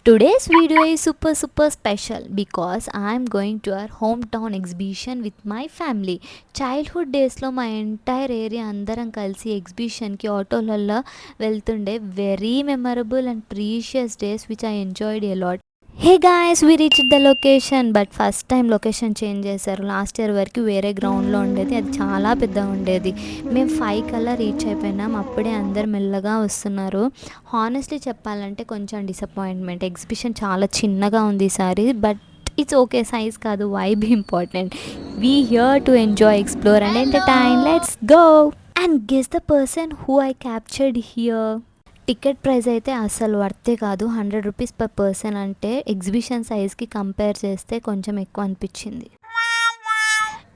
Today's video is super special because I am going to our hometown exhibition with my family. Childhood days లో మా entire area అందరం కలిసి ఎగ్జిబిషన్కి ఆటోలలో వెళ్తుండే very memorable and precious days which I enjoyed a lot. Hey guys we reach the location but first time location change చేశారు. Last year వరకు వేరే గ్రౌండ్లో ఉండేది, అది చాలా పెద్దగా ఉండేది. మేము 5 కల్లా రీచ్ అయిపోయినాం, అప్పుడే అందరు మెల్లగా వస్తున్నారు. హానెస్ట్లీ చెప్పాలంటే కొంచెం డిసప్పాయింట్మెంట్, ఎగ్జిబిషన్ చాలా చిన్నగా ఉంది ఈసారి. బట్ ఇట్స్ ఓకే, సైజ్ కాదు, vibe important. We here to enjoy, explore and entertain. Let's go and guess the person who I captured here. Ticket price అయితే అసలు వర్తే కాదు. 100 రూపీస్ పర్ పర్సన్ అంటే ఎగ్జిబిషన్ సైజ్కి కంపేర్ చేస్తే కొంచెం ఎక్కువ అనిపించింది.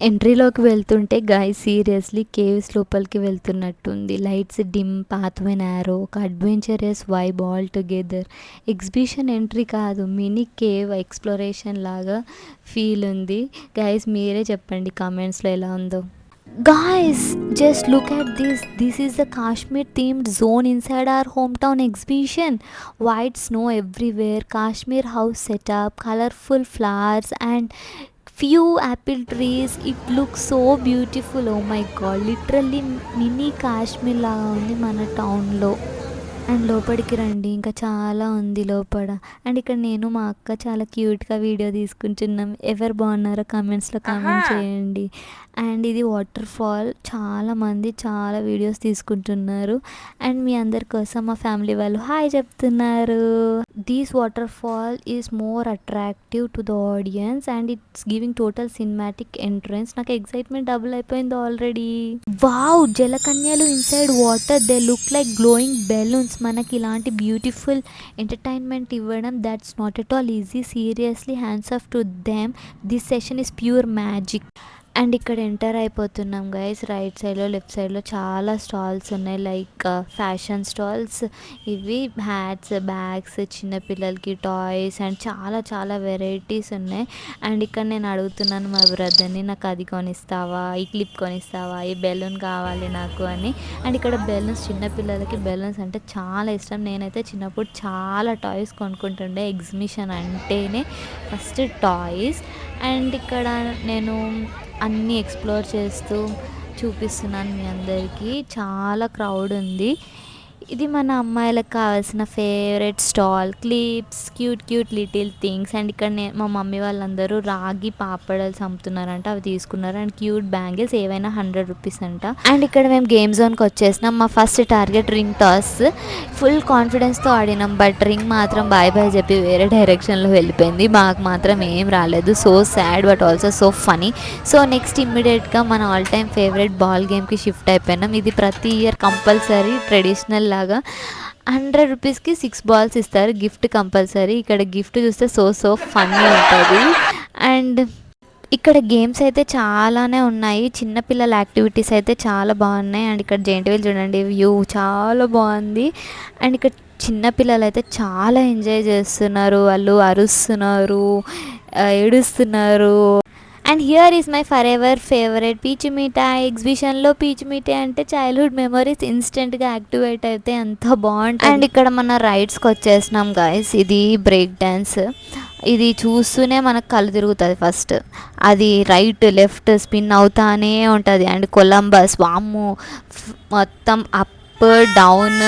ఎంట్రీలోకి వెళ్తుంటే గాయస్ సీరియస్లీ కేవ్స్ లోపలికి వెళ్తున్నట్టుంది. లైట్స్ డిమ్, పాత్వే నారో, ఒక adventurous vibe all together. Exhibition entry కాదు, మినీ కేవ్ ఎక్స్ప్లోరేషన్ లాగా ఫీల్ ఉంది. గాయస్ మీరే చెప్పండి కామెంట్స్లో ఎలా ఉందో. Guys, just look at this. This is the Kashmir themed zone inside our hometown exhibition. White snow everywhere, Kashmir house setup, colorful flowers and few apple trees. It looks so beautiful. Oh my god, literally mini Kashmir లాగా ఉంది మన టౌన్లో. And లోపలికి రండి, ఇంకా చాలా ఉంది లోపల. అండ్ ఇక్కడ నేను మా అక్క చాలా క్యూట్గా వీడియో తీసుకుంటున్నాం. ఎవరు బాగున్నారో కామెంట్స్లో కామెంట్ చేయండి. అండ్ ఇది వాటర్ ఫాల్, చాలామంది చాలా వీడియోస్ తీసుకుంటున్నారు. అండ్ మీ అందరి కోసం మా ఫ్యామిలీ వాళ్ళు హాయ్ చెప్తున్నారు. This water fall is more attractive to the audience and it's giving total cinematic entrance. నాకు ఎక్సైట్మెంట్ డబుల్ అయిపోయింది ఆల్రెడీ. వావ్, జలకన్యలు inside water, they look like glowing balloons. మనకి ఇలాంటి బ్యూటిఫుల్ ఎంటర్టైన్మెంట్ ఇవ్వడం that's not at all easy. Seriously hands off to them. This session is pure magic. And ఇక్కడ enter అయిపోతున్నాం guys. Right సైడ్లో left సైడ్లో చాలా stalls ఉన్నాయి, లైక్ ఫ్యాషన్ స్టాల్స్. ఇవి హ్యాట్స్, బ్యాగ్స్, చిన్నపిల్లలకి టాయ్స్ అండ్ చాలా చాలా వెరైటీస్ ఉన్నాయి. అండ్ ఇక్కడ నేను అడుగుతున్నాను మా బ్రదర్ని, నాకు అది కొనిస్తావా, ఈ క్లిప్ కొనిస్తావా, ఈ బెలూన్ కావాలి నాకు అని. అండ్ ఇక్కడ బెలూన్స్, చిన్నపిల్లలకి బెలూన్స్ అంటే చాలా ఇష్టం. నేనైతే చిన్నప్పుడు చాలా టాయ్స్ కొనుక్కుంటుండే. ఎగ్జిబిషన్ అంటేనే ఫస్ట్ టాయ్స్. అండ్ ఇక్కడ నేను అన్నీ ఎక్స్ప్లోర్ చేస్తూ చూపిస్తున్నాను మీ అందరికీ. చాలా క్రౌడ్ ఉంది. ఇది మన అమ్మాయిలకు కావాల్సిన favourite stall, clips, cute little things. And ఇక్కడ మా మమ్మీ వాళ్ళందరూ రాగి పాపడల్స్ అమ్ముతున్నారంట, అవి తీసుకున్నారు. అండ్ క్యూట్ బ్యాంగిల్స్ ఏవైనా 100 రూపీస్ అంట. అండ్ ఇక్కడ మేము గేమ్ జోన్కి వచ్చేసినాం. మా first target ring toss. Full కాన్ఫిడెన్స్తో ఆడినాం, బట్ రింగ్ మాత్రం బాయ్ చెప్పి వేరే డైరెక్షన్లో వెళ్ళిపోయింది. మాకు మాత్రం ఏం రాలేదు. So sad but also so funny. So next ఇమ్మీడియట్గా మన ఆల్ టైమ్ ఫేవరెట్ బాల్ గేమ్కి షిఫ్ట్ అయిపోయినాం. ఇది ప్రతి ఇయర్ కంపల్సరీ ట్రెడిషనల్ లాగా 100 రూపీస్కి 6 బాల్స్ ఇస్తారు, గిఫ్ట్ కంపల్సరీ. ఇక్కడ గిఫ్ట్ చూస్తే సో ఫన్నీ ఉంటుంది. అండ్ ఇక్కడ గేమ్స్ అయితే చాలానే ఉన్నాయి, చిన్నపిల్లల యాక్టివిటీస్ అయితే చాలా బాగున్నాయి. అండ్ ఇక్కడ జెయింట్ వీల్ చూడండి, వ్యూ చాలా బాగుంది. అండ్ ఇక్కడ చిన్నపిల్లలు అయితే చాలా ఎంజాయ్ చేస్తున్నారు, వాళ్ళు అరుస్తున్నారు, ఏడుస్తున్నారు. And here is my for ever favourite పీచు మిఠాయి. ఎగ్జిబిషన్లో పీచు మిఠాయి అంటే చైల్డ్హుడ్ మెమరీస్ ఇన్స్టెంట్గా యాక్టివేట్ అయితే అంత బాగుంటుంది. అండ్ ఇక్కడ మన రైడ్స్కి వచ్చేసినాం గాయస్. ఇది బ్రేక్ డ్యాన్స్. ఇది చూస్తూనే మనకు కళ్ళు తిరుగుతుంది ఫస్ట్. అది రైట్ లెఫ్ట్ స్పిన్ అవుతానే ఉంటుంది. అండ్ కొలంబస్ వాము మొత్తం అప్ డౌన్,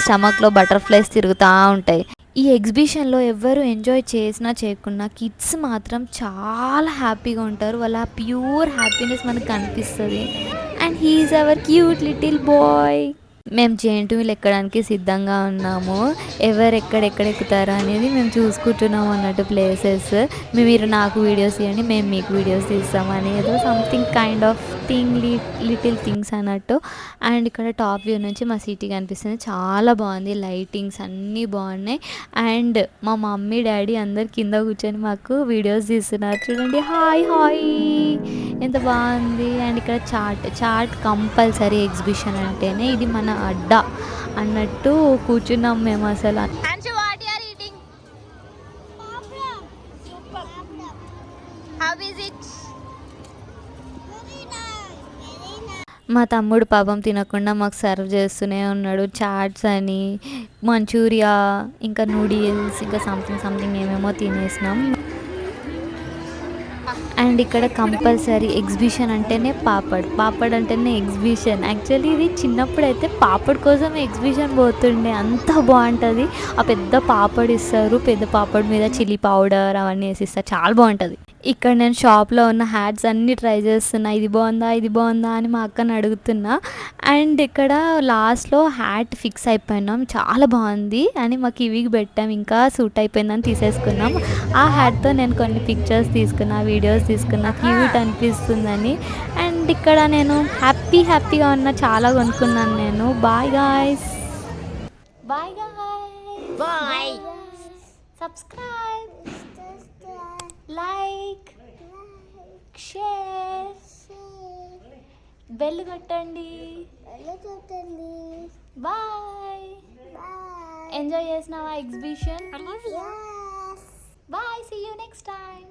స్టమక్లో బటర్ఫ్లైస్ తిరుగుతూ ఉంటాయి. ఈ ఎగ్జిబిషన్లో ఎవరు ఎంజాయ్ చేసినా చేయకున్నా కిడ్స్ మాత్రం చాలా హ్యాపీగా ఉంటారు. వాళ్ళ ప్యూర్ హ్యాపీనెస్ మనకు కనిపిస్తుంది. And he is our cute little boy. మేము జెయింట్ వీల్ ఎక్కడానికి సిద్ధంగా ఉన్నాము. ఎవరు ఎక్కడెక్కడ ఎక్కుతారా అనేది మేము చూసుకుంటున్నాము అన్నట్టు ప్లేసెస్. మీరు నాకు వీడియోస్ ఇవ్వండి, మేము మీకు వీడియోస్ తీస్తామని, ఏదో something kind of thing, little things అన్నట్టు. అండ్ ఇక్కడ టాప్ వ్యూ నుంచి మా సిటీ కనిపిస్తుంది, చాలా బాగుంది. లైటింగ్స్ అన్నీ బాగున్నాయి. అండ్ మా మమ్మీ డాడీ అందరు కింద కూర్చొని మాకు వీడియోస్ తీస్తున్నారు. చూడండి, హాయ్ ఎంత బాగుంది. అండ్ ఇక్కడ చాట్ కంపల్సరీ ఎగ్జిబిషన్ అంటేనే, ఇది మన అడ్డా అన్నట్టు కూర్చున్నాం మేము అసలు. మా తమ్ముడు పాపం తినకుండా మాకు సర్వ్ చేస్తూనే ఉన్నాడు. చాట్స్ అని, మంచూరియా, ఇంకా నూడిల్స్, ఇంకా సంథింగ్ ఏమేమో తినేసినాం. అండ్ ఇక్కడ కంపల్సరీ ఎగ్జిబిషన్ అంటేనే పాపడ్ అంటేనే ఎగ్జిబిషన్. యాక్చువల్లీ ఇది చిన్నప్పుడైతే పాపడ్ కోసం ఎగ్జిబిషన్ పోతుండే, అంత బాగుంటుంది. ఆ పెద్ద పాపడ్ ఇస్తారు, పెద్ద పాపడ్ మీద చిల్లీ పౌడర్ అవన్నీ వేసి ఇస్తారు, చాలా బాగుంటుంది. ఇక్కడ నేను షాప్లో ఉన్న హ్యాట్స్ అన్నీ ట్రై చేస్తున్నా, ఇది బాగుందా అని మా అక్కని అడుగుతున్నా. అండ్ ఇక్కడ లాస్ట్లో హ్యాట్ ఫిక్స్ అయిపోయినాం, చాలా బాగుంది అని మా కివికి పెట్టాం, ఇంకా సూట్ అయిపోయిందని తీసేసుకున్నాం. ఆ హ్యాట్తో నేను కొన్ని పిక్చర్స్ తీసుకున్నా, వీడియోస్ తీసుకున్నా, క్యూట్ అనిపిస్తుందని. అండ్ ఇక్కడ నేను హ్యాపీగా ఉన్నా, చాలా కొనుక్కున్నాను నేను. Bye guys. Bye. Subscribe, like, share, bell కొట్టండి. బాయ్. ఎంజాయ్ చేసినావా exhibition? Bye, see you next time.